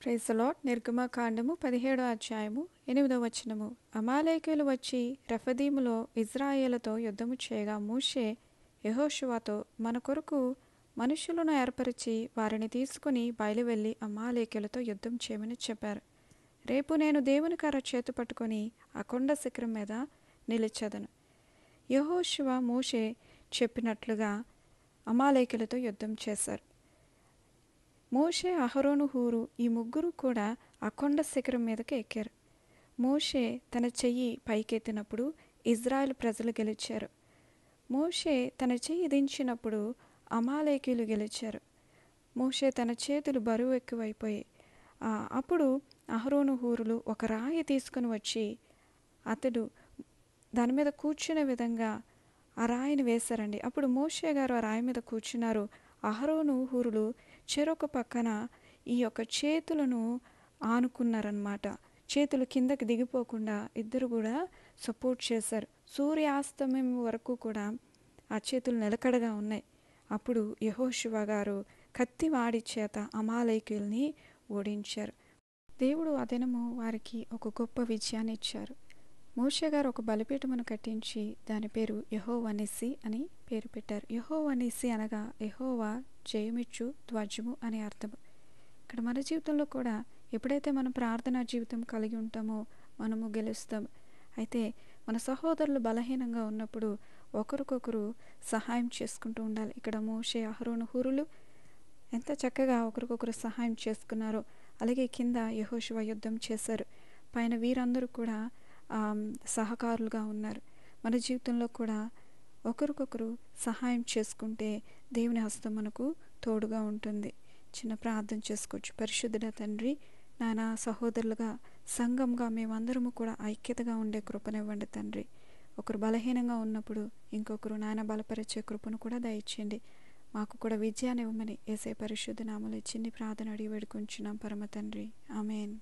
Praise the lord. నిర్గమకాండము 17వ అధ్యాయము 8వ వచనము. అమాలేకీయులు వచ్చి రెఫదీములో ఇజ్రాయేలుతో యుద్ధము చేయగా మోషే యెహోషువతో, మన కొరకు మనుషులను ఏర్పరిచి వారిని తీసుకుని బయలువెళ్ళి అమాలేకీయులతో యుద్ధం చేయమని చెప్పారు. రేపు నేను దేవుని కర్ర చేతు పట్టుకొని ఆ కొండ శిఖరం మీద నిలిచెదను. యెహోషువ మోషే చెప్పినట్లుగా అమాలేకీయులతో యుద్ధం చేశారు. మోషే, అహరోను, హూరు ఈ ముగ్గురు కూడా ఆ కొండ శిఖరం మీదకి ఎక్కారు. మోషే తన చెయ్యి పైకెత్తినప్పుడు ఇజ్రాయెల్ ప్రజలు గెలిచారు. మోషే తన చెయ్యి దించినప్పుడు అమాలేకీయులు గెలిచారు. మోషే తన చేతులు బరువు ఎక్కువైపోయాయి. అప్పుడు అహరోను, హూరులు ఒక రాయి తీసుకుని వచ్చి అతడు దాని మీద కూర్చునే విధంగా ఆ రాయిని వేశారండి. అప్పుడు మోషే గారు ఆ రాయి మీద కూర్చున్నారు. అహరోను, హూరులు చెరొక పక్కన ఈ యొక్క చేతులను ఆనుకున్నారనమాట. చేతులు కిందకి దిగిపోకుండా ఇద్దరు కూడా సపోర్ట్ చేశారు. సూర్యాస్తమయం వరకు కూడా ఆ చేతులు నిలకడగా ఉన్నాయి. అప్పుడు యెహోషువ గారు కత్తి వాడి చేత అమాలేకీయుల్ని ఓడించారు. దేవుడు ఆ దినము వారికి ఒక గొప్ప విజయాన్ని ఇచ్చారు. మోషే గారు ఒక బలిపీఠమును కట్టించి దాని పేరు యెహోవా నిస్సి అని పేరు పెట్టారు. యెహోవా నిస్సి అనగా యెహోవా జయమిచ్చు ధ్వజము అని అర్థము. ఇక్కడ మన జీవితంలో కూడా ఎప్పుడైతే మనం ప్రార్థనా జీవితం కలిగి ఉంటామో మనము గెలుస్తాం. అయితే మన సహోదరులు బలహీనంగా ఉన్నప్పుడు ఒకరికొకరు సహాయం చేసుకుంటూ ఉండాలి. ఇక్కడ మోషే, అహరోను, హూరులు ఎంత చక్కగా ఒకరికొకరు సహాయం చేసుకున్నారో అలాగే కింద యెహోషువ యుద్ధం చేశారు. పైన వీరందరూ కూడా సహకారులుగా ఉన్నారు. మన జీవితంలో కూడా ఒకరికొకరు సహాయం చేసుకుంటే దేవుని హస్తం మనకు తోడుగా ఉంటుంది. చిన్న ప్రార్థన చేసుకోవచ్చు. పరిశుద్ధుడ తండ్రి, నానా సహోదరులుగా సంఘంగా మేమందరము కూడా ఐక్యతగా ఉండే కృపనివ్వండి తండ్రి. ఒకరు బలహీనంగా ఉన్నప్పుడు ఇంకొకరు నాయన బలపరిచే కృపను కూడా దయచేయండి. మాకు కూడా విజయాన్ని ఇవ్వమని యేసయ్య పరిశుద్ధ నామములో చిన్ని ప్రార్థన అడిగి వేడుకొంచున్నాం పరమ తండ్రి. ఆమేన్.